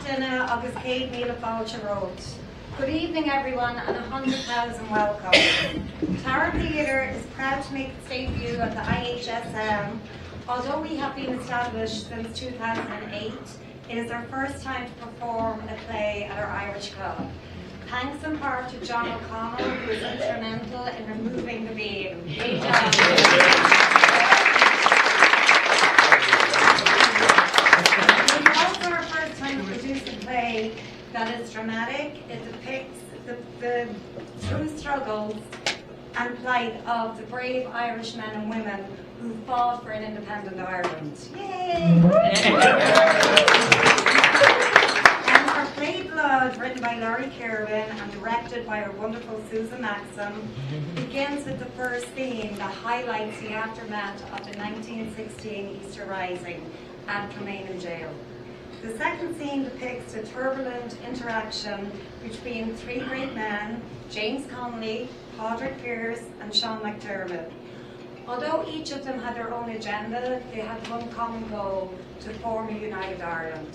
Dinna agus Céad Míle Fáilte Road. Good evening everyone and 100,000 welcome. Tower Theatre is proud to make its debut at the IHSM. Although we have been established since 2008, it is our first time to perform a play at our Irish Club. Thanks in part to John O'Connell, who was instrumental in removing the beam. Hey, John. It's also our first time to produce a play that is dramatic. It depicts the true struggles and plight of the brave Irish men and women who fought for an independent Ireland. Yay! Our play Blood, written by Laurie Kirwan and directed by our wonderful Susan Maxim, begins with the first theme that highlights the aftermath of the 1916 Easter Rising and Tremaine in jail. The second scene depicts a turbulent interaction between three great men, James Connolly, Padraig Pearse and Sean McDermott. Although each of them had their own agenda, they had one common goal: to form a united Ireland.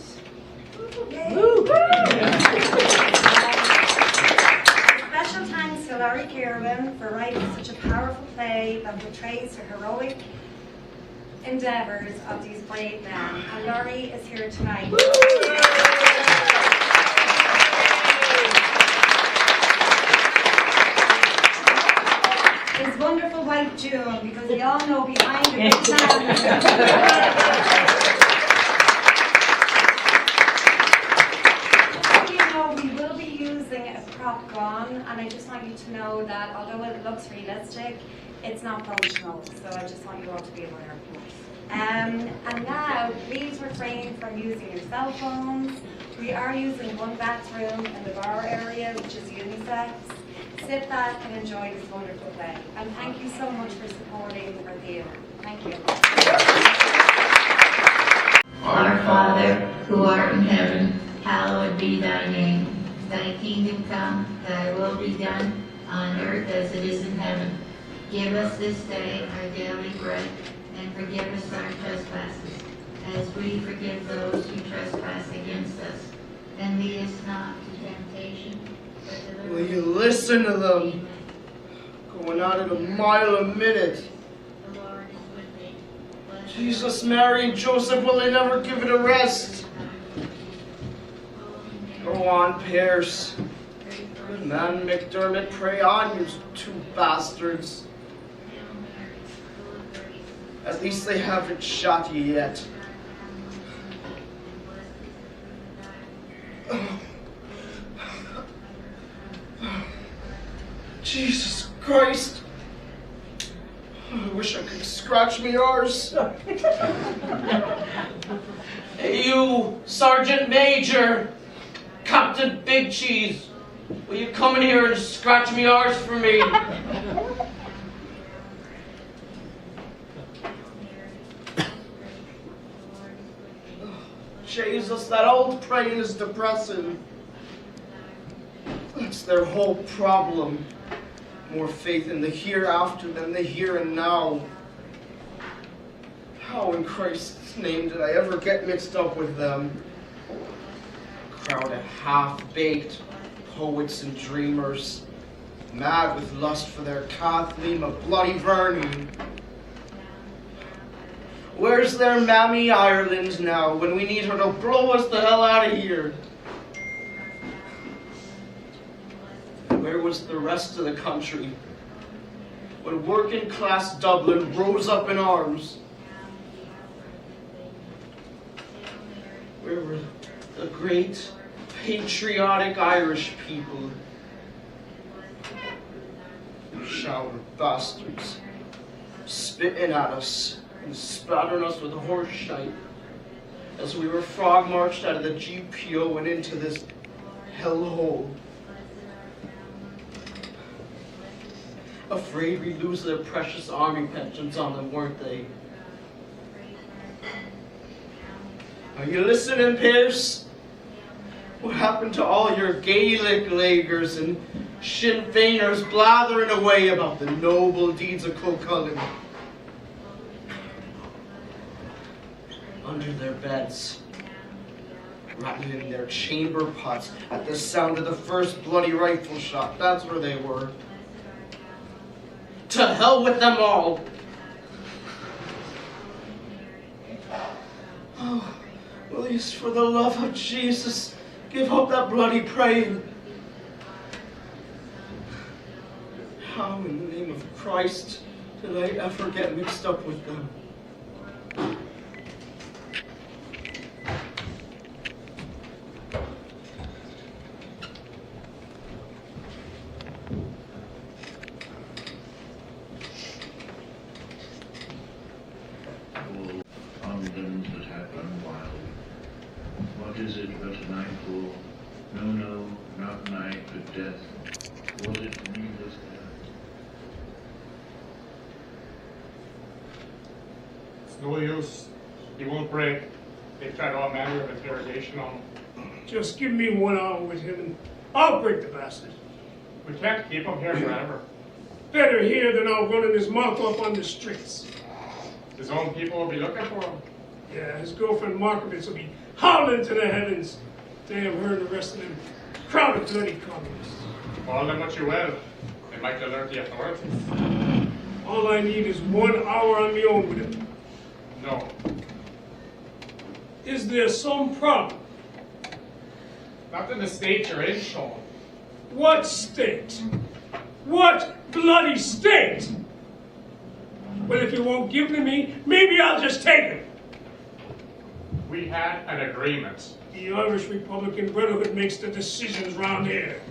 Special thanks to Laurie Kirwan for writing such a powerful play that portrays the heroic endeavours of these brave men. And Laurie is here tonight. His wonderful wife June, because we all know behind the big man. We will be using a prop gun, and I just want you to know that although it looks realistic, it's not functional, so I just want you all to be aware. And now, please refrain from using your cell phones. We are using one bathroom in the bar area, which is unisex. Sit back and enjoy this wonderful play. And thank you so much for supporting our theatre. Thank you. Our Father, who art in heaven, hallowed be thy name. Thy kingdom come, thy will be done, on earth as it is in heaven. Give us this day our daily bread, and forgive us our trespasses, as we forgive those who trespass against us. And lead us not to temptation, but deliver us. Will you listen to them? Going out at a mile a minute. The Lord is with thee. Jesus, Mary, and Joseph, will they never give it a rest? Go on, Pearse. Good man, McDermott, pray on, you two bastards. At least they haven't shot you yet. Jesus Christ! I wish I could scratch me arse. Hey, you, Sergeant Major, Captain Big Cheese, will you come in here and scratch me arse for me? Jesus, that old praying is depressing. That's their whole problem. More faith in the hereafter than the here and now. How in Christ's name did I ever get mixed up with them? A crowd of half-baked poets and dreamers, mad with lust for their Kathleen of bloody Verney. Where's their Mammy Ireland now when we need her to blow us the hell out of here? Where was the rest of the country when working class Dublin rose up in arms? Where were the great patriotic Irish people? Shower bastards, spitting at us and spattering us with horse shite as we were frog marched out of the GPO and into this hellhole. Afraid we'd lose their precious army pensions on them, weren't they? Are you listening, Pearse? What happened to all your Gaelic Lagers and Sinn Féiners blathering away about the noble deeds of Kilcullen? Under their beds, rattling their chamber pots at the sound of the first bloody rifle shot. That's where they were. To hell with them all. Oh, please, for the love of Jesus, give up that bloody praying. How in the name of Christ did I ever get mixed up with them? Fountains that have run wild. What is it but a nightfall? No, no, not night, but death. Was it needless death? It's no use. He won't break. They've tried all manner of interrogation on him. Just give me 1 hour with him and I'll break the bastard. We can't keep him here forever. Better here than I'll running his mouth off on the streets. His own people will be looking for him. Yeah, his girlfriend Markovitz will be howling to the heavens. Damn her and the rest of them crowded bloody communists. Call them what you will. They might alert the authorities. All I need is 1 hour on my own with him. No. Is there some problem? Not in the state you're in, Sean. What state? What bloody state? Well, if you won't give them to me, maybe I'll just take him. We had an agreement. The Irish Republican Brotherhood makes the decisions round here.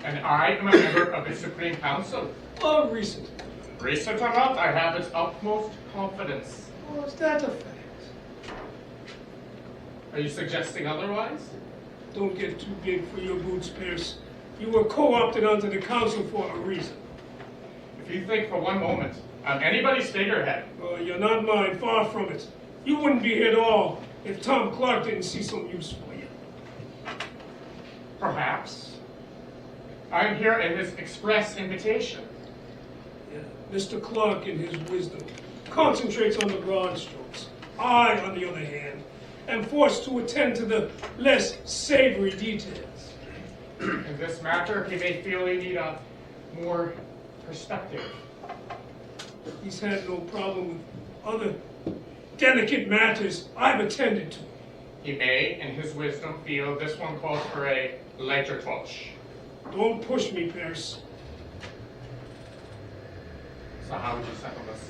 And I am a member of the Supreme Council. Oh, recent. Recent or not, I have its utmost confidence. Oh, is that a fact? Are you suggesting otherwise? Don't get too big for your boots, Pierce. You were co-opted onto the council for a reason. If you think for one moment I'm anybody's figurehead, Oh, you're not mine, far from it. You wouldn't be here at all if Tom Clark didn't see some use for you. perhaps. I'm here in this express invitation. Yeah. Mr. Clark, in his wisdom, concentrates on the broad strokes. I, on the other hand, am forced to attend to the less savory details. In this matter, he may feel he need a more perspective. He's had no problem with other delicate matters I've attended to. He may, in his wisdom, feel this one calls for a lighter touch. Don't push me, Pierce. So how would you settle this?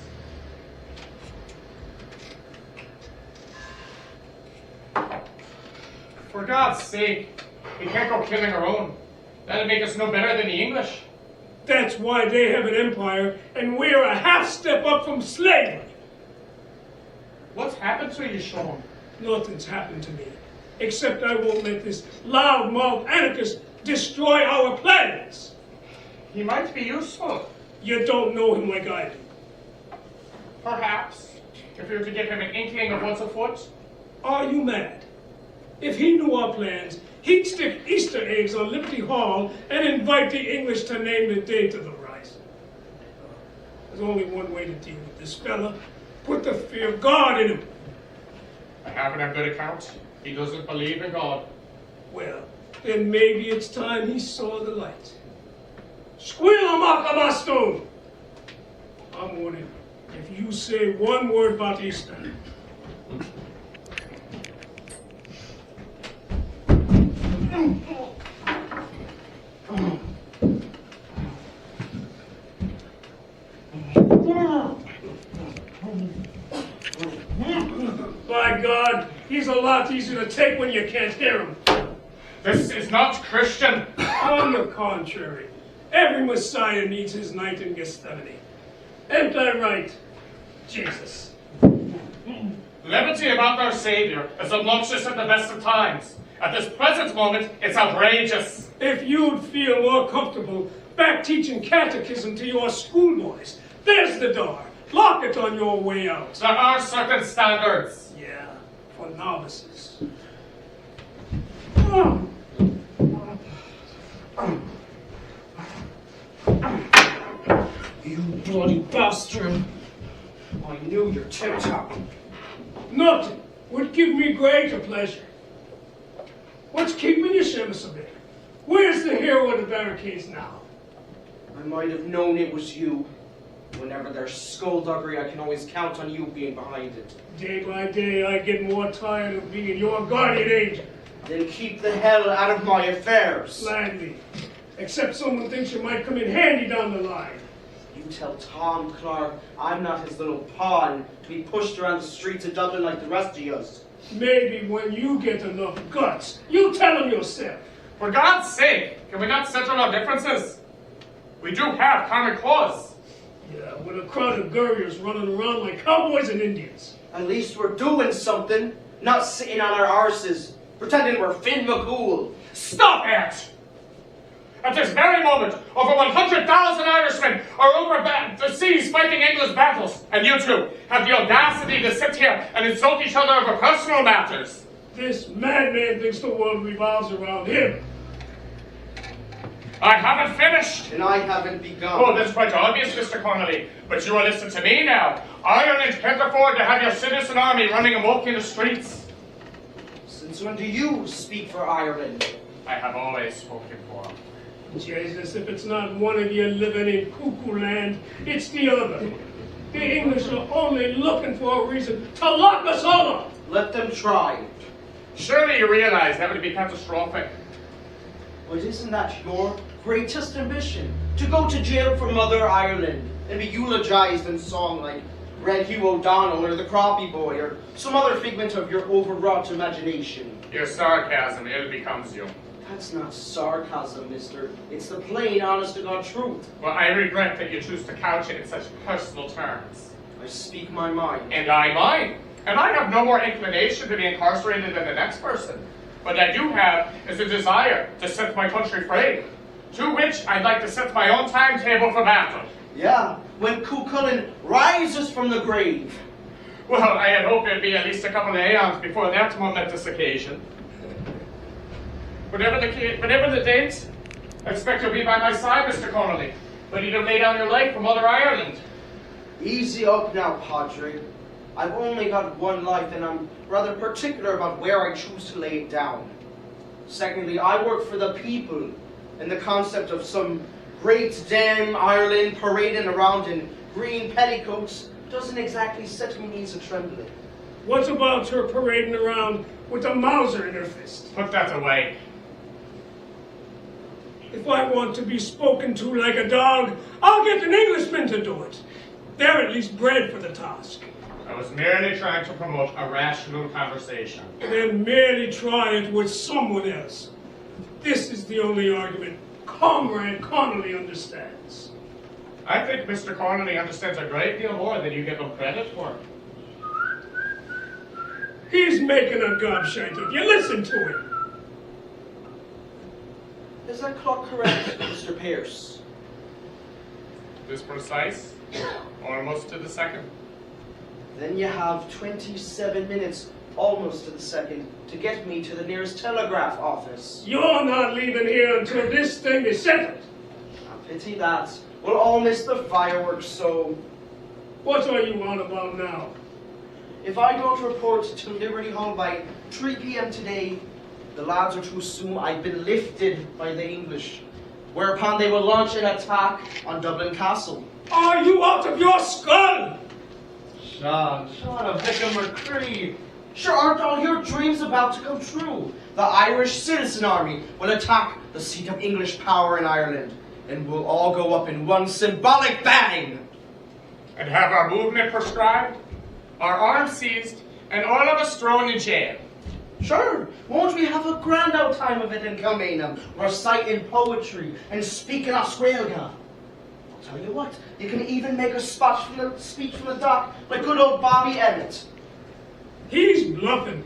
For God's sake, we can't go killing our own. That'd make us no better than the English. That's why they have an empire, and we're a half step up from slavery. What's happened to you, Sean? Nothing's happened to me, except I won't let this loudmouth anarchist destroy our plans. He might be useful. You don't know him like I do. Perhaps, if we were to give him an inkling of what's afoot. Are you mad? If he knew our plans, he'd stick Easter eggs on Liberty Hall and invite the English to name the date of the rising. There's only one way to deal with this fella. Put the fear of God in him. I have it on good account. He doesn't believe in God. Well, then maybe it's time he saw the light. Squeal a Makabastone! I'm warning. If you say one word about Easter, by God, he's a lot easier to take when you can't hear him. This is not Christian. On the contrary, every Messiah needs his night in Gethsemane. Ain't I right, Jesus? Levity about our Savior is obnoxious at the best of times. At this present moment, it's outrageous. If you'd feel more comfortable back teaching catechism to your schoolboys, there's the door. Lock it on your way out. There are certain standards. Yeah, for novices. You bloody bastard! I knew your tip-top. Nothing would give me greater pleasure. What's keeping you shivers a bit? Where's the hero of the barricades now? I might have known it was you. Whenever there's skullduggery, I can always count on you being behind it. Day by day, I get more tired of being your guardian angel. Then keep the hell out of my affairs. Gladly. Except someone thinks you might come in handy down the line. You tell Tom Clark I'm not his little pawn to be pushed around the streets of Dublin like the rest of us. Maybe when you get enough guts, you tell him yourself. For God's sake, can we not settle our differences? We do have common cause. Yeah, with a crowd of gurriers running around like cowboys and Indians. At least we're doing something, not sitting on our arses, pretending we're Finn McCool. Stop it! At this very moment, over 100,000 Irishmen are over the seas fighting England's battles, and you two have the audacity to sit here and insult each other over personal matters. This madman thinks the world revolves around him. I haven't finished. And I haven't begun. Oh, that's quite obvious, Mr. Connolly. But you will listen to me now. Ireland can't afford to have your citizen army running amok in the streets. Since when do you speak for Ireland? I have always spoken for. Jesus, if it's not one of you living in cuckoo land, it's the other. The English are only looking for a reason to lock us all up. Let them try. Surely you realize that would be catastrophic. But isn't that your greatest ambition? To go to jail for Mother Ireland and be eulogized in song like Red Hugh O'Donnell or the Crappie Boy or some other figment of your overwrought imagination. Your sarcasm ill becomes you. That's not sarcasm, mister. It's the plain, honest-to-God truth. Well, I regret that you choose to couch it in such personal terms. I speak my mind. And I mine. And I have no more inclination to be incarcerated than the next person. What I do have is a desire to set my country free, to which I'd like to set my own timetable for battle. Yeah, when Cuchulainn rises from the grave. Well, I had hoped it'd be at least a couple of aeons before that momentous occasion. Whatever the date, I expect you'll be by my side, Mr. Connolly, ready to lay down your life for Mother Ireland. Easy up now, Padre. I've only got one life, and I'm rather particular about where I choose to lay it down. Secondly, I work for the people, and the concept of some great dame Ireland parading around in green petticoats doesn't exactly set me knees a-trembling. What about her parading around with a Mauser in her fist? Put that away. If I want to be spoken to like a dog, I'll get an Englishman to do it. They're at least bred for the task. I was merely trying to promote a rational conversation. Then merely try it with someone else. This is the only argument Comrade Connolly understands. I think Mr. Connolly understands a great deal more than you give him credit for. He's making a gobshite of you. Listen to him. Is that clock correct, Mr. Pierce? This precise, almost to the second. Then you have 27 minutes, almost to the second, to get me to the nearest telegraph office. You're not leaving here until this thing is settled. I pity that. We'll all miss the fireworks, so... What are you on about now? If I don't report to Liberty Hall by 3 p.m. today, the lads are to assume I've been lifted by the English, whereupon they will launch an attack on Dublin Castle. Are you out of your skull? Sean of Vicar McCree. Sure, aren't all your dreams about to come true? The Irish Citizen Army will attack the seat of English power in Ireland, and we'll all go up in one symbolic bang. And have our movement prescribed, our arms seized, and all of us thrown in jail. Sure, won't we have a grand old time of it in Kilmainham, reciting poetry and speaking Oswelga? I'll tell you what, you can even make a speech from the dock like good old Bobby Emmett. He's bluffing.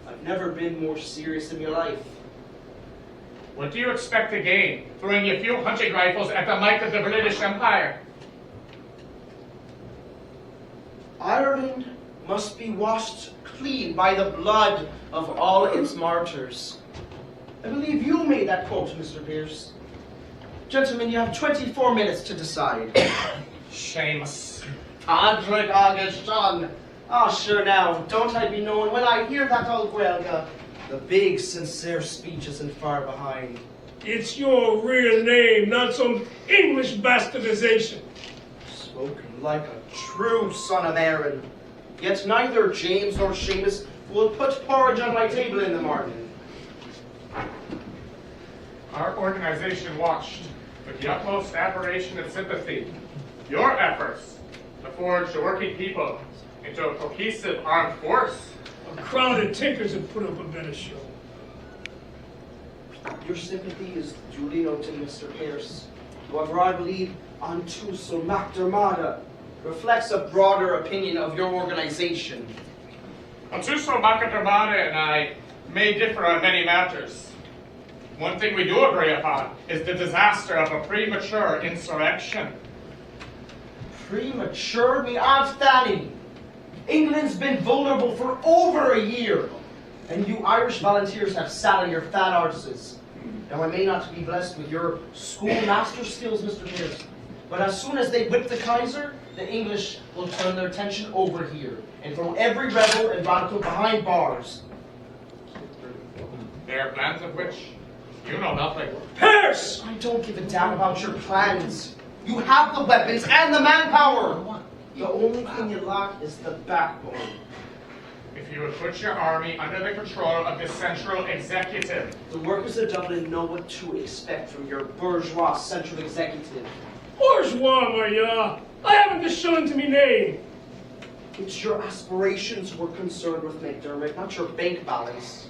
I've never been more serious in my life. What do you expect to gain, throwing a few hunting rifles at the might of the British Empire? Ireland must be washed clean by the blood of all its martyrs. I believe you made that quote, Mr. Pierce. Gentlemen, you have 24 minutes to decide. Seamus. Padre Augustin. Ah, sure now, don't I be known when I hear that old Welga? The big, sincere speech isn't far behind. It's your real name, not some English bastardization. Spoken like a true son of Aaron. Yet neither James nor Seamus will put porridge on my table in the morning. Our organization watched with the utmost admiration and sympathy your efforts to forge the working people into a cohesive armed force. A crowd of tinkers have put up a better show. Your sympathy is duly noted, Mr. Pierce. However, I believe Antuso MacDermada reflects a broader opinion of your organization. Antuso Macadamada and I may differ on many matters. One thing we do agree upon is the disaster of a premature insurrection. Premature, me Aunt Fanny. England's been vulnerable for over a year, and you Irish volunteers have sat on your fat arses. Now, I may not be blessed with your schoolmaster skills, Mr. Pierce, but as soon as they whip the Kaiser, the English will turn their attention over here and throw every rebel and radical behind bars. There are plans of which you know nothing. Pierce! I don't give a damn about your plans. You have the weapons and the manpower. The only thing you lack is the backbone. If you would put your army under the control of the central executive. The workers of Dublin know what to expect from your bourgeois central executive. Bourgeois, my I haven't the shilling to me name. It's your aspirations we're concerned with, McDermott, not your bank balance.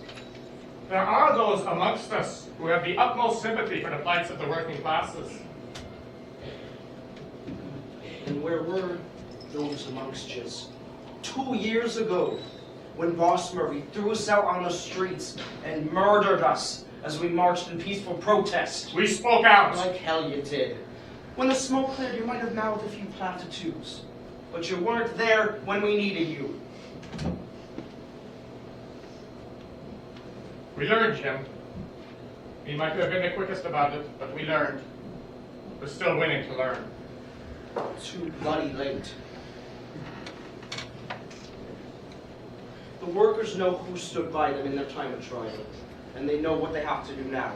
There are those amongst us who have the utmost sympathy for the plights of the working classes. And where were those amongst us 2 years ago, when Boss Murray threw us out on the streets and murdered us as we marched in peaceful protest? We spoke out. Like hell you did. When the smoke cleared, you might have mouthed a few platitudes, but you weren't there when we needed you. We learned, Jim. We might have been the quickest about it, but we learned. We're still willing to learn. Too bloody late. The workers know who stood by them in their time of trial, and they know what they have to do now.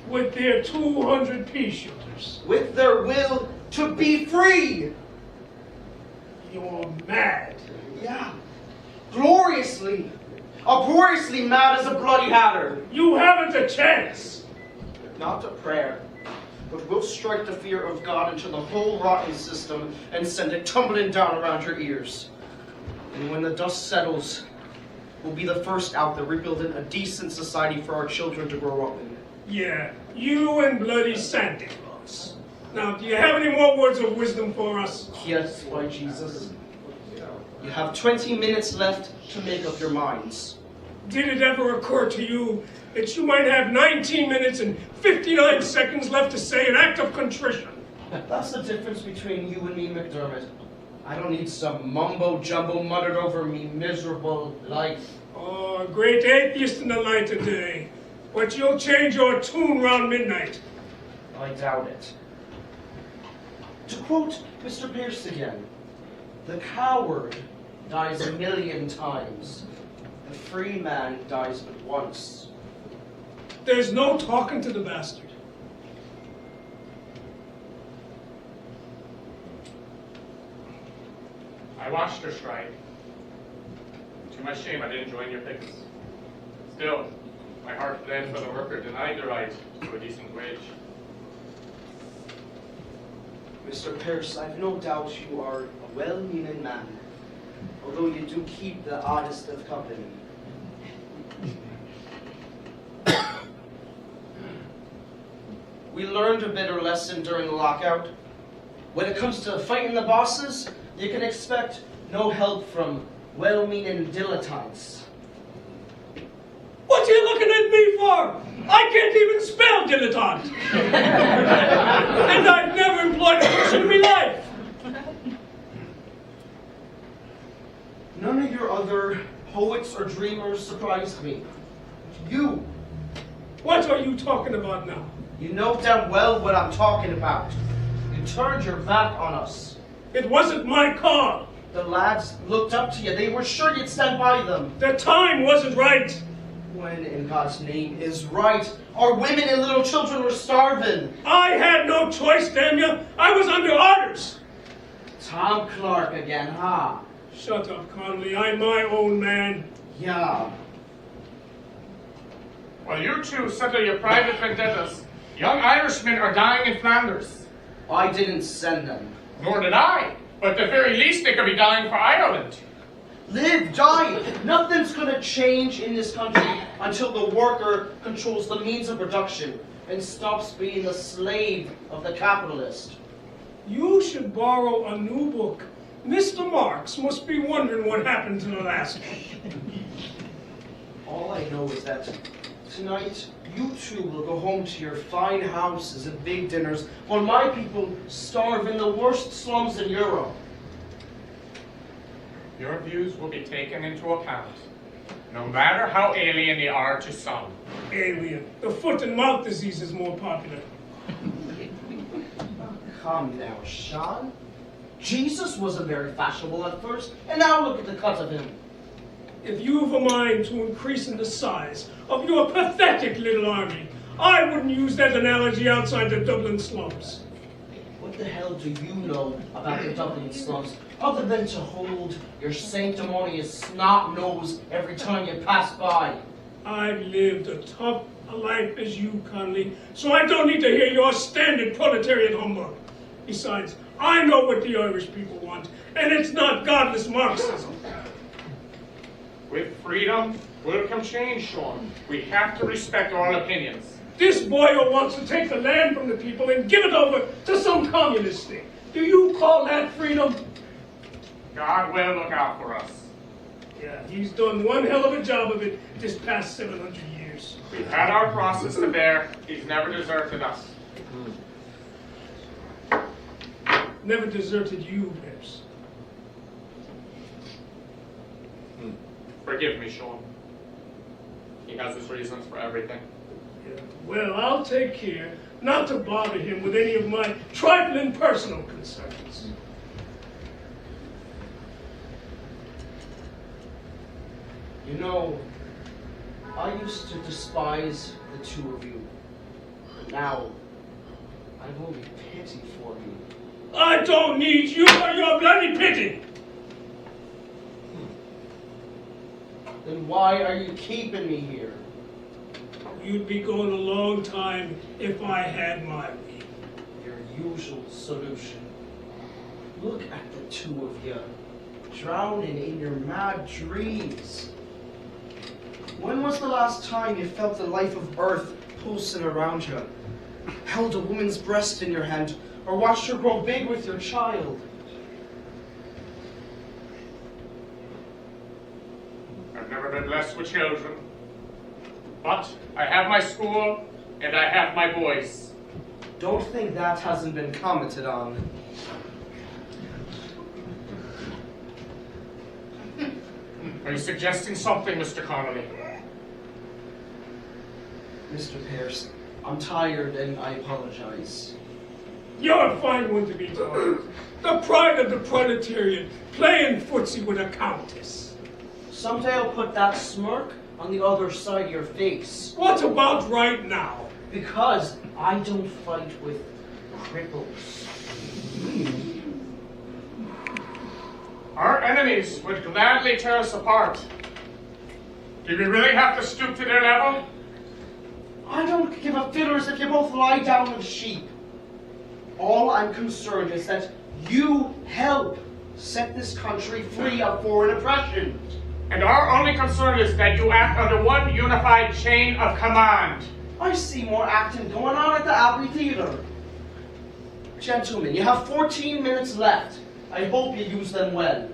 With their 200 pea shooters. With their will to be free! You're mad. Yeah, gloriously, uproariously mad as a bloody hatter. You haven't a chance. Not a prayer, but we'll strike the fear of God into the whole rotten system and send it tumbling down around your ears. And when the dust settles, we'll be the first out there rebuilding a decent society for our children to grow up in. Yeah, you and bloody Santa Claus. Now, do you have any more words of wisdom for us? Yes, why Jesus? You have 20 minutes left to make up your minds. Did it ever occur to you that you might have 19 minutes and 59 seconds left to say an act of contrition? That's the difference between you and me, McDermott. I don't need some mumbo-jumbo muttered over me miserable life. Oh, great atheist in the light today. But you'll change your tune round midnight. I doubt it. To quote Mr. Pierce again, the coward dies 1,000,000 times. The free man dies but once. There's no talking to the bastard. I watched her strike. To my shame, I didn't join your picks. Still, my heart bled for the worker denied the right to a decent wage. Mr. Pierce, I've no doubt you are a well-meaning man, although you do keep the oddest of company. We learned a bitter lesson during the lockout. When it comes to fighting the bosses, you can expect no help from well-meaning dilettantes. What are you looking at me for? I can't even spell dilettante. And I've never employed a person in my life. None of your other poets or dreamers surprised me. You. What are you talking about now? You know damn well what I'm talking about. You turned your back on us. It wasn't my call. The lads looked up to you. They were sure you'd stand by them. The time wasn't right. When in God's name is right? Our women and little children were starving. I had no choice, damn you. I was under orders. Tom Clark again, huh? Shut up, Connolly. I'm my own man. Yeah. While you two settle your private vendettas, young Irishmen are dying in Flanders. I didn't send them. Nor did I. But at the very least, they could be dying for Ireland. Live, die. Nothing's gonna change in this country until the worker controls the means of production and stops being the slave of the capitalist. You should borrow a new book. Mr. Marx must be wondering what happened to the last one. All I know is that tonight you two will go home to your fine houses and big dinners while my people starve in the worst slums in Europe. Your views will be taken into account, no matter how alien they are to some. Alien. The foot and mouth disease is more popular. Come now, Sean. Jesus wasn't very fashionable at first, and now look at the cut of him. If you've a mind to increase in the size of your pathetic little army, I wouldn't use that analogy outside the Dublin slums. What the hell do you know about the Dublin slums, other than to hold your sanctimonious snot nose every time you pass by? I've lived a tough a life as you, Connolly, so I don't need to hear your standard proletariat humbug. Besides, I know what the Irish people want, and it's not godless Marxism. With freedom will come change, Sean. We have to respect all opinions. This boyo wants to take the land from the people and give it over to some communist thing. Do you call that freedom? God will look out for us. Yeah, he's done one hell of a job of it this past 700 years. We've had our crosses to bear. He's never deserted us. Never deserted you, Pips. Forgive me, Sean. He has his reasons for everything. Yeah. Well, I'll take care not to bother him with any of my trifling personal concerns. You know, I used to despise the two of you, but now I've only pity for you. I don't need you or your bloody pity. Then why are you keeping me here? You'd be gone a long time if I had my way. Your usual solution. Look at the two of you, drowning in your mad dreams. When was the last time you felt the life of Earth pulsing around you? Held a woman's breast in your hand, or watched her grow big with your child? I've never been blessed with children. But I have my school, and I have my voice. Don't think that hasn't been commented on. Are you suggesting something, Mr. Connolly? Mr. Pierce, I'm tired and I apologize. You're a fine one to be told. The pride of the proletariat, playing footsie with a countess. Someday I'll put that smirk on the other side of your face. What about right now? Because I don't fight with cripples. Our enemies would gladly tear us apart. Do we really have to stoop to their level? I don't give a fiddler's if you both lie down with sheep. All I'm concerned is that you help set this country free of foreign oppression. And our only concern is that you act under one unified chain of command. I see more acting going on at the Abbey Theatre. Gentlemen, you have 14 minutes left. I hope you use them well.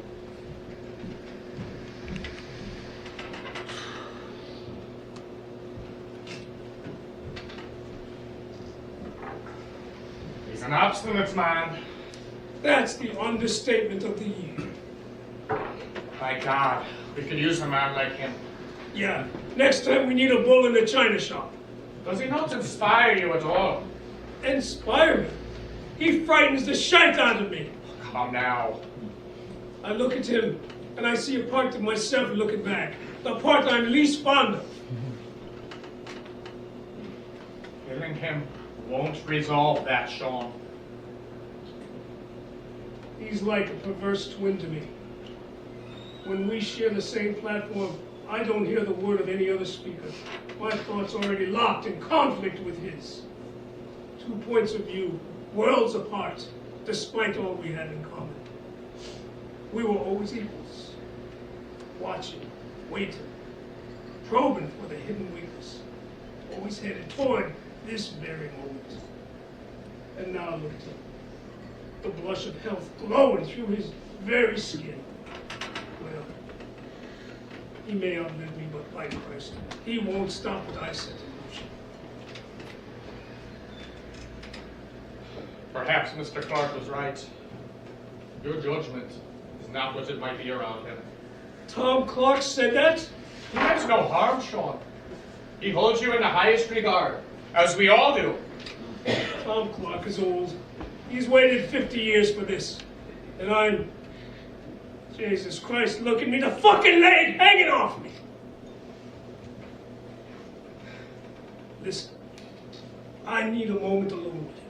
He's an obstinate man. That's the understatement of the year. My God, we could use a man like him. Yeah, next time we need a bull in the china shop. Does he not inspire you at all? Inspire me? He frightens the shite out of me. Come now. I look at him, and I see a part of myself looking back, the part I'm least fond of. Killing him won't resolve that, Sean. He's like a perverse twin to me. When we share the same platform, I don't hear the word of any other speaker. My thoughts already locked in conflict with his. 2 points of view, worlds apart, despite all we had in common. We were always equals, watching, waiting, probing for the hidden weakness, always headed toward this very moment. And now look at him, the blush of health glowing through his very skin. Well, he may outlive me, but by Christ, he won't stop what I set in motion. Perhaps Mr. Clark was right. Your judgment is not what it might be around him. Tom Clark said that? He meant no harm, Sean. He holds you in the highest regard, as we all do. Tom Clark is old. He's waited 50 years for this. And I'm... Jesus Christ, look at me, the fucking leg hanging off me! Listen, I need a moment alone with him.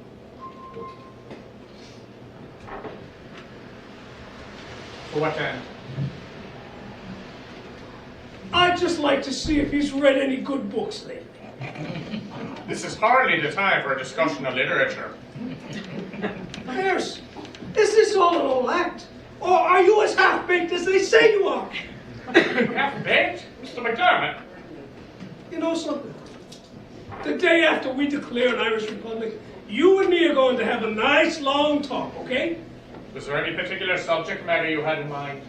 For what end? I'd just like to see if he's read any good books lately. This is hardly the time for a discussion of literature. Harris, is this all an old act? Or are you as half-baked as they say you are? Half-baked? Mr. McDermott? You know something? The day after we declare an Irish Republic, you and me are going to have a nice long talk, okay? Was there any particular subject matter you had in mind?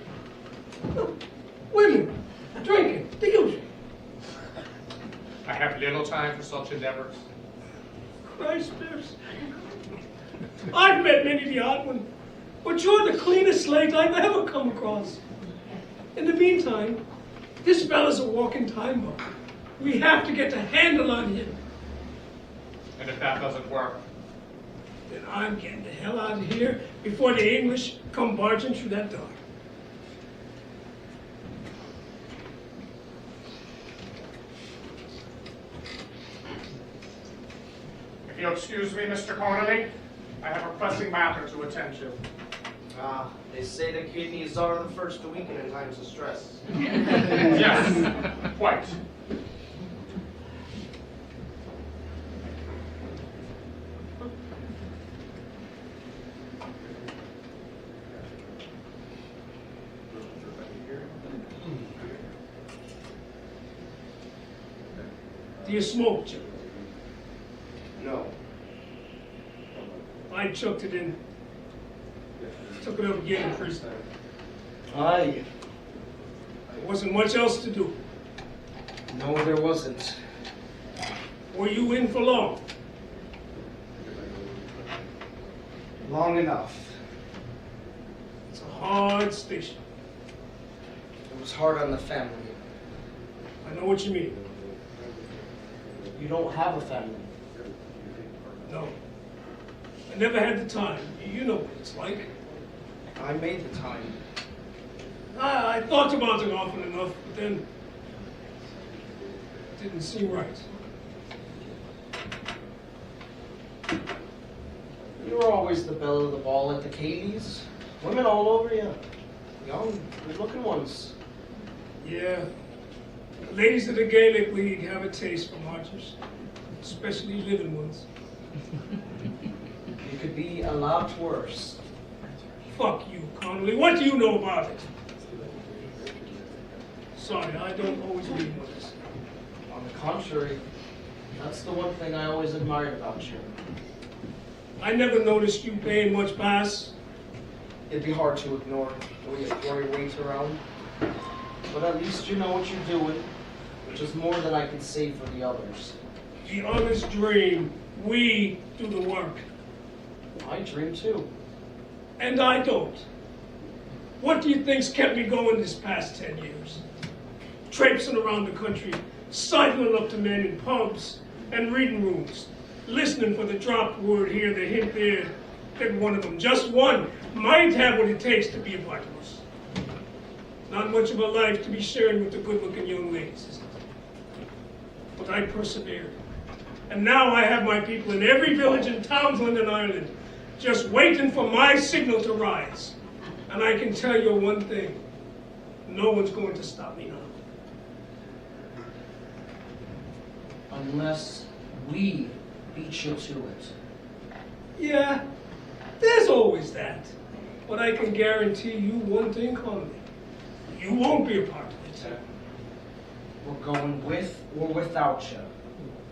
Women, drinking, the usual. I have little time for such endeavors. Christ, Pierce. I've met many the odd one, but you're the cleanest slate I've ever come across. In the meantime, this fella's a walking time bomb. We have to get a handle on him. And if that doesn't work, Then I'm getting the hell out of here before the English come barging through that door. if you'll excuse me, Mr. Connolly, I have a pressing matter to attend to. They say the kidneys are the first to weaken in times of stress. Yes, quite. Do you smoke, Jim? No. I chucked it in. Took it up again in prison. Aye. There wasn't much else to do. No, there wasn't. Were you in for long? Long enough. It's a hard station. It was hard on the family. I know what you mean. You don't have a family. No. I never had the time. You know what it's like. I made the time. I thought about it often enough, but then it didn't seem right. You were always the belle of the ball at the Cayleys. Women all over you. Young, good-looking ones. Yeah. The ladies of the Gaelic League have a taste for marchers, especially living ones. You could be a lot worse. Fuck you, Connolly. What do you know about it? Sorry, I don't always mean what I say. On the contrary, that's the one thing I always admired about you. I never noticed you paying much pass. It'd be hard to ignore the way you throw your weight around. But at least you know what you're doing, which is more than I can say for the others. The others dream. We do the work. I dream too. And I don't. What do you think's kept me going this past 10 years? Traipsing around the country, sidling up to men in pubs and reading rooms, listening for the dropped word here, the hint there, that one of them, just one, might have what it takes to be a part of us. Not much of a life to be sharing with the good-looking young ladies, is it? But I persevered. And now I have my people in every village in Townsland and Ireland just waiting for my signal to rise. And I can tell you one thing. No one's going to stop me now. Unless we beat you to it. Yeah, there's always that. But I can guarantee you one thing, Connolly. You won't be a part of it. We're going with or without you.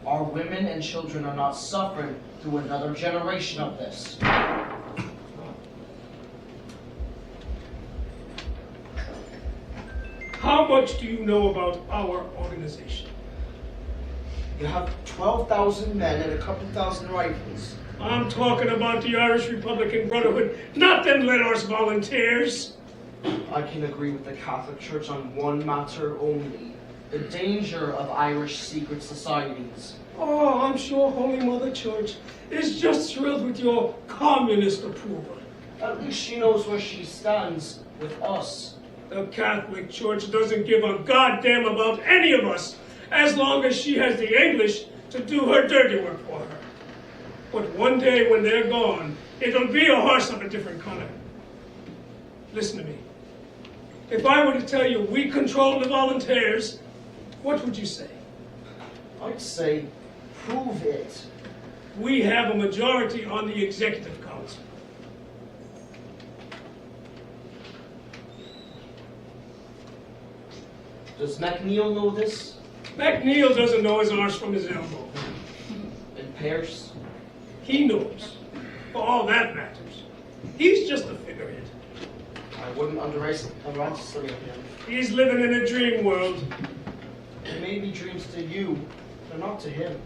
Our women and children are not suffering through another generation of this. How much do you know about our organization? You have 12,000 men and a couple thousand rifles. I'm talking about the Irish Republican Brotherhood, not them Lennox volunteers. I can agree with the Catholic Church on one matter only. The danger of Irish secret societies. Oh, I'm sure Holy Mother Church is just thrilled with your communist approval. At least she knows where she stands with us. The Catholic Church doesn't give a goddamn about any of us as long as she has the English to do her dirty work for her. But one day when they're gone, it'll be a horse of a different color. Listen to me. If I were to tell you we control the volunteers, what would you say? I'd say, prove it. We have a majority on the Executive Council. Does MacNeil know this? MacNeil doesn't know his arse from his elbow. And Pearce? He knows, for all that matters. He's just a figurehead. I wouldn't underestimate him. He's living in a dream world. It may be dreams to you, but not to him.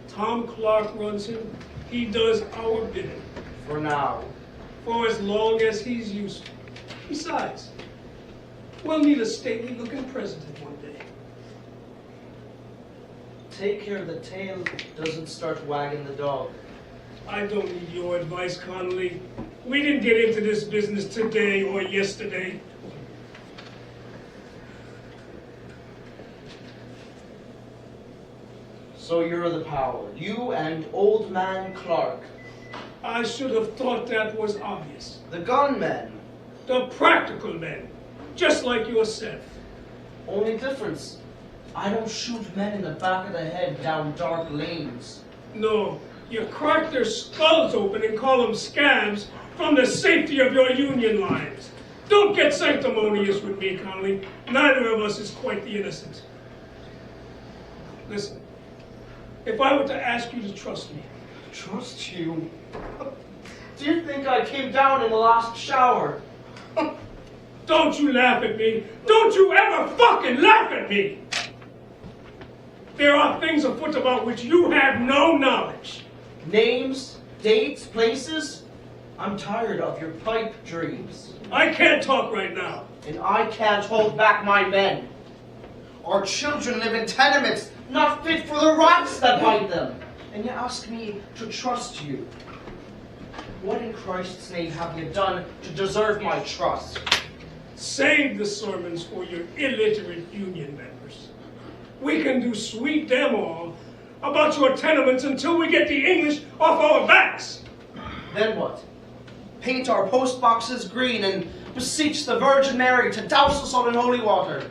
Tom Clark runs him. He does our bidding. For now. For as long as he's useful. Besides, we'll need a stately-looking president one day. Take care the tail doesn't start wagging the dog. I don't need your advice, Connolly. We didn't get into this business today or yesterday. So you're the power. You and Old Man Clark. I should have thought that was obvious. The gunmen. The practical men, just like yourself. Only difference, I don't shoot men in the back of the head down dark lanes. No, you crack their skulls open and call them scabs from the safety of your Union lines. Don't get sanctimonious with me, Connolly. Neither of us is quite the innocent. Listen, if I were to ask you to trust me. Trust you? Do you think I came down in the last shower? Don't you laugh at me. Don't you ever fucking laugh at me. There are things afoot about which you have no knowledge. Names, dates, places? I'm tired of your pipe dreams. I can't talk right now. And I can't hold back my men. Our children live in tenements not fit for the rats that bite them. And you ask me to trust you. What in Christ's name have you done to deserve my trust? Save the sermons for your illiterate Union members. We can do sweet damn all about your tenements until we get the English off our backs. Then what? Paint our post boxes green and beseech the Virgin Mary to douse us all in holy water.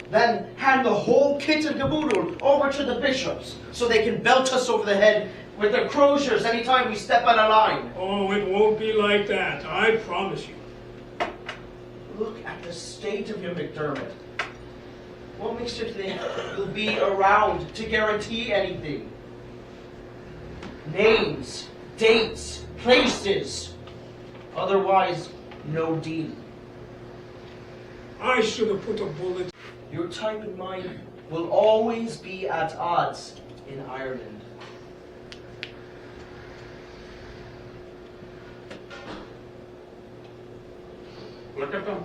Then hand the whole kit and caboodle over to the bishops so they can belt us over the head with their croziers anytime we step out of line. Oh, it won't be like that, I promise you. Look at the state of your McDermott. What makes you think you'll be around to guarantee anything? Names, dates, places. Otherwise, no deal. I should have put a bullet. Your type and mine will always be at odds in Ireland. Look at them.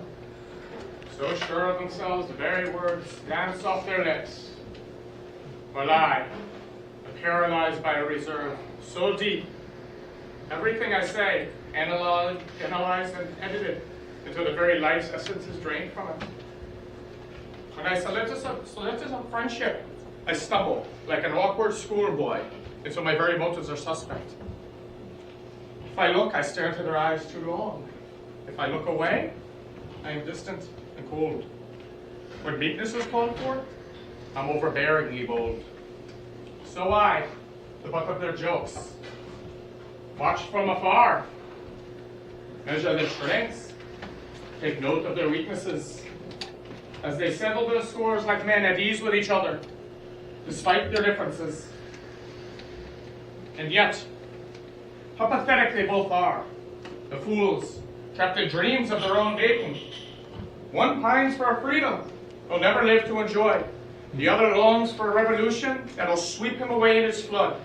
So sure of themselves, the very words dance off their lips. While I am paralyzed by a reserve so deep, everything I say, analyzed and edited, until the very life essence is drained from it. When I solicit a friendship, I stumble like an awkward schoolboy until my very motives are suspect. If I look, I stare into their eyes too long. If I look away, I am distant and cold. When meekness is called for, I'm overbearingly bold. So I, the butt of their jokes, watch from afar, measure their strengths, take note of their weaknesses, as they settle their scores like men at ease with each other, despite their differences. And yet, how pathetic they both are, the fools, trapped in dreams of their own making. One pines for a freedom he'll never live to enjoy. The other longs for a revolution that'll sweep him away in its flood.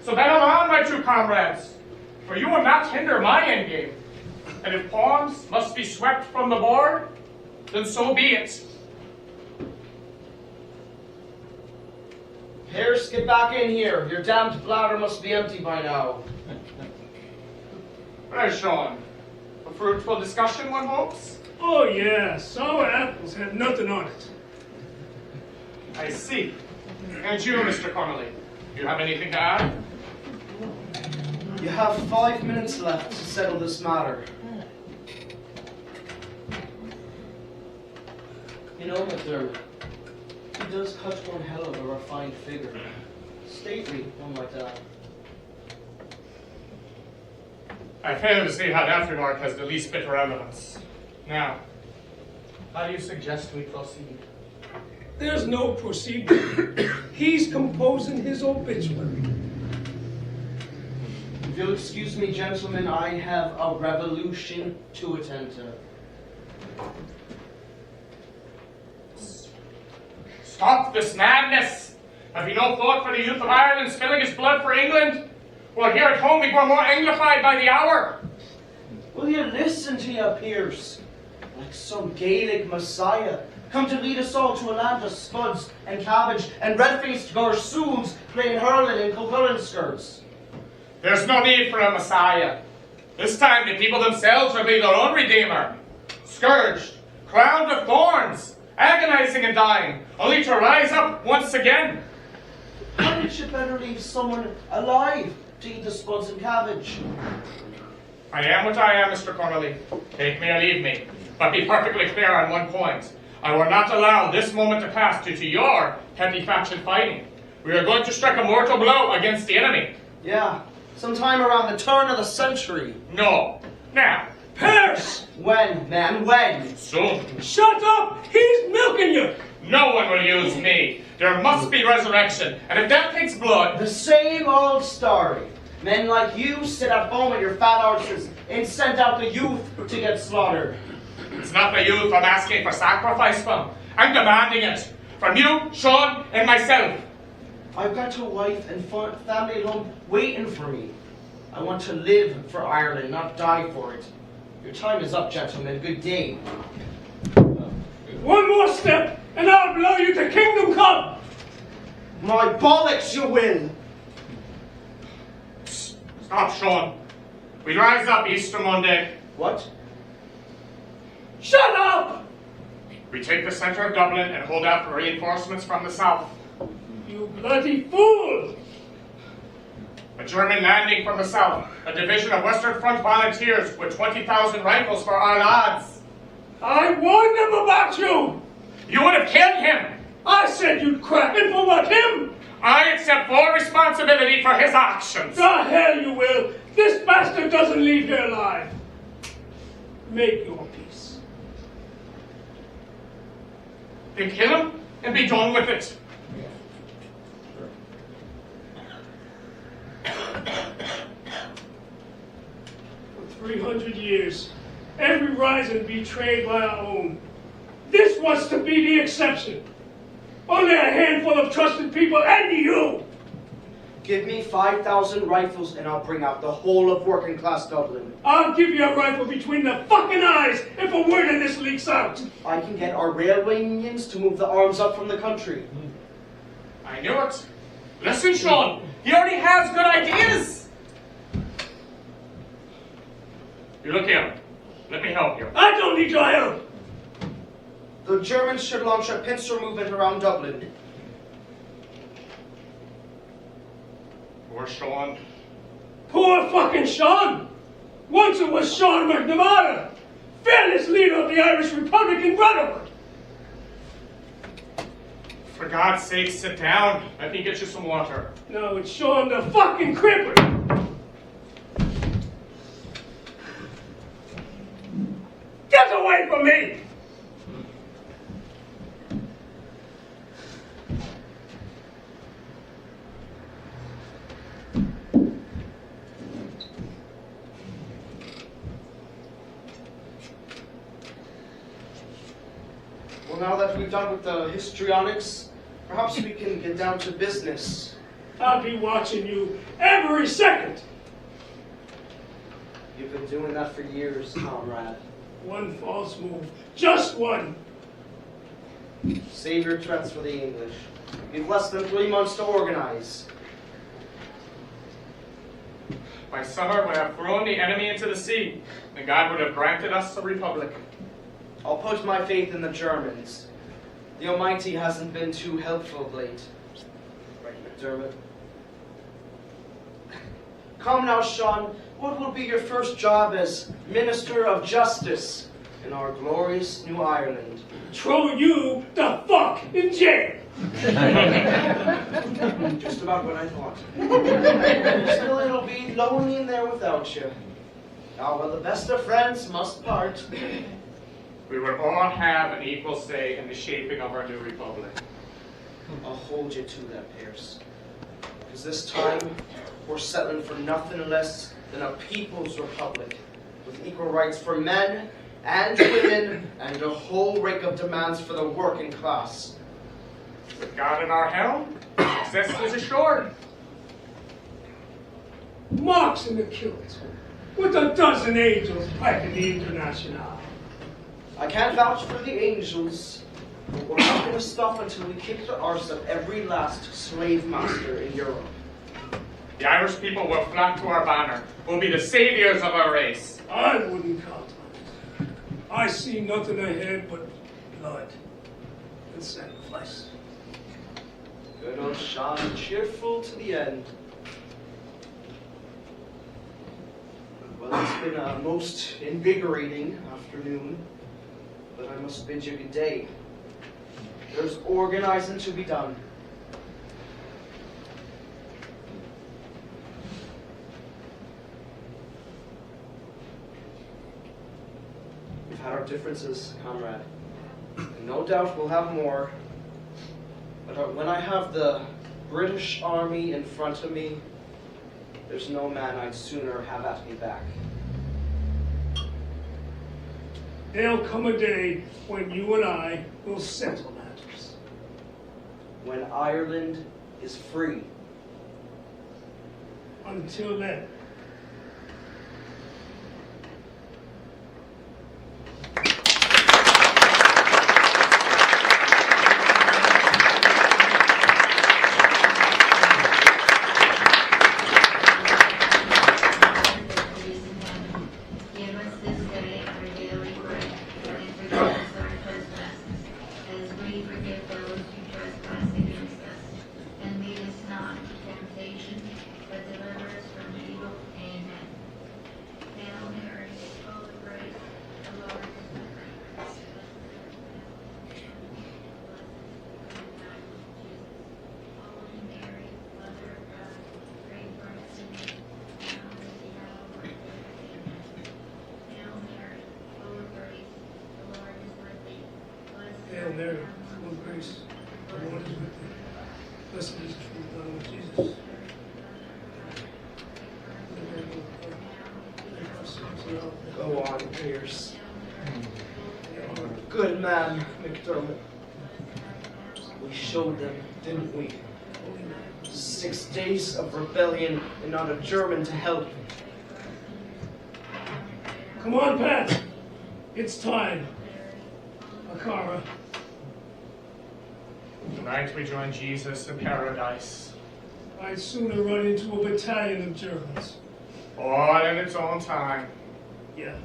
So battle on, my true comrades, for you will not hinder my endgame. And if pawns must be swept from the board, then so be it. Pierce, get back in here. Your damned bladder must be empty by now. Well, Sean, a fruitful discussion, one hopes? Oh yeah, sour apples have nothing on it. I see. And you, Mr. Connolly, do you have anything to add? You have 5 minutes left to settle this matter. You know, McDermott, he does cut one hell of a refined figure. Stately, one like that. I fail to see how that remark has the least bit of relevance. Now, how do you suggest we proceed? There's no procedure. He's composing his obituary. If you'll excuse me, gentlemen, I have a revolution to attend to. Stop this madness! Have you no thought for the youth of Ireland spilling his blood for England? Well, here at home we grow more Anglified by the hour. Will you listen to you, Pierce? Like some Gaelic messiah, come to lead us all to a land of spuds and cabbage and red-faced gorsoons playing hurling in Culcullen skirts. There's no need for a messiah. This time the people themselves will be their own redeemer. Scourged, crowned with thorns, agonizing and dying, only to rise up once again. Hadn't you better leave someone alive to eat the spuds and cabbage? I am what I am, Mr. Connolly. Take me or leave me. But be perfectly clear on one point. I will not allow this moment to pass due to your petty faction fighting. We are going to strike a mortal blow against the enemy. Yeah, sometime around the turn of the century. No. Now. Pierce! When, man, when? Soon. Shut up! He's milking you! No one will use me. There must be resurrection. And if that takes blood... The same old story. Men like you sit at home with your fat arses and send out the youth to get slaughtered. It's not the youth I'm asking for sacrifice from. I'm demanding it. From you, Sean, and myself. I've got a wife and family at home waiting for me. I want to live for Ireland, not die for it. Your time is up, gentlemen. Good day. One more step, and I'll blow you to kingdom come! My bollocks, you will! Stop, Sean. We rise up Easter Monday. What? Shut up! We take the centre of Dublin and hold out for reinforcements from the south. You bloody fool! A German landing from the south. A division of Western Front volunteers with 20,000 rifles for our lads. I warned them about you! You would have killed him. I said you'd crack it for what, him? I accept full responsibility for his actions. The hell you will! This bastard doesn't leave here alive! Make your peace. Then kill him and be done with it. For 300 years, every rising betrayed by our own. This was to be the exception. Only a handful of trusted people and you! Give me 5,000 rifles and I'll bring out the whole of working class Dublin. I'll give you a rifle between the fucking eyes if a word of this leaks out. I can get our railway unions to move the arms up from the country. I knew it. Listen, Sean, he already has good ideas. You look here. Let me help you. I don't need your help. The Germans should launch a pincer movement around Dublin. Poor Sean. Poor fucking Sean. Once it was Sean McNamara, fearless leader of the Irish Republican Brotherhood. For God's sake, sit down. Let me get you some water. Now it's Sean the fucking cripple. Get away from me! Well, now that we've done with the histrionics, perhaps we can get down to business. I'll be watching you every second. You've been doing that for years, comrade. One false move. Just one. Save your threats for the English. You've less than 3 months to organize. By summer, would have thrown the enemy into the sea, and God would have granted us a republic. I'll put my faith in the Germans. The Almighty hasn't been too helpful of late. Right, McDermott? Come now, Sean. What will be your first job as Minister of Justice in our glorious New Ireland? Throw you the fuck in jail. Just about what I thought. Still, it'll be lonely in there without you. Ah, well, the best of friends must part. We will all have an equal say in the shaping of our new republic. I'll hold you to that, Pierce. Because this time, we're settling for nothing less than a people's republic, with equal rights for men and women, and a whole rake of demands for the working class. With God in our helm, success is assured. Marks in the kilt, with a dozen angels piping the International. I can't vouch for the angels, but we're not going to stop until we kick the arse of every last slave master in Europe. The Irish people will flock to our banner. We'll be the saviors of our race. I wouldn't count on it. I see nothing ahead but blood and sacrifice. Good old Sean, cheerful to the end. Well, it's been a most invigorating afternoon, but I must bid you good day. There's organizing to be done. We've had our differences, comrade. And no doubt we'll have more. But when I have the British Army in front of me, there's no man I'd sooner have at me back. There'll come a day when you and I will settle matters. When Ireland is free. Until then. Give us this day our daily bread, and forgive us our trespasses, as we forgive those who trespass against us. And lead us not into temptation, but deliver us from evil. Amen. Hail Mary, full of grace, the Lord is with thee. Blessed Holy Mary, Mother of God, pray for us sinners, now and at the hour of our death. Amen. Hail Mary, full of grace, the Lord is with thee. Blessed Hail art Mary, thou full among of grace, women, the Lord is with thee. Blessed is the fruit of thy womb, Jesus. Go on, Pierce. Good man, McDermott. We showed them, didn't we? 6 days of rebellion and not a German to help. Come on, Pat. It's time. Akara. Tonight we join Jesus in paradise. I'd sooner run into a battalion of Germans. All in its own time. Yeah.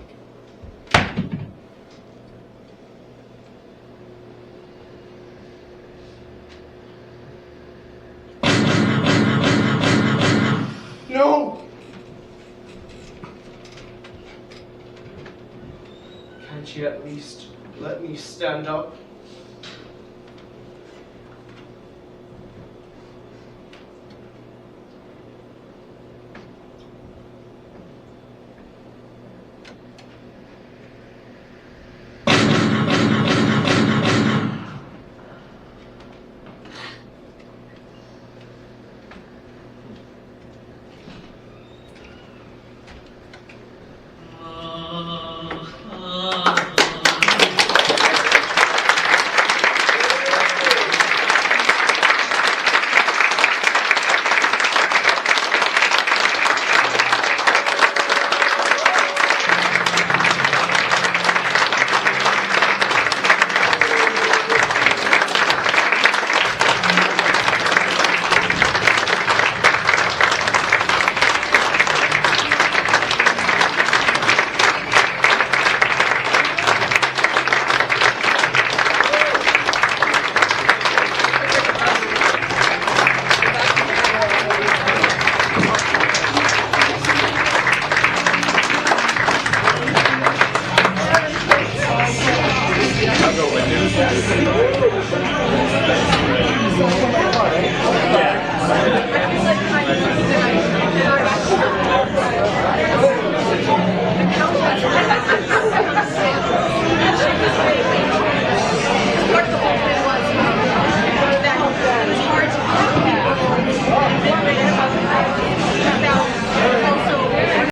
Can't you at least let me stand up?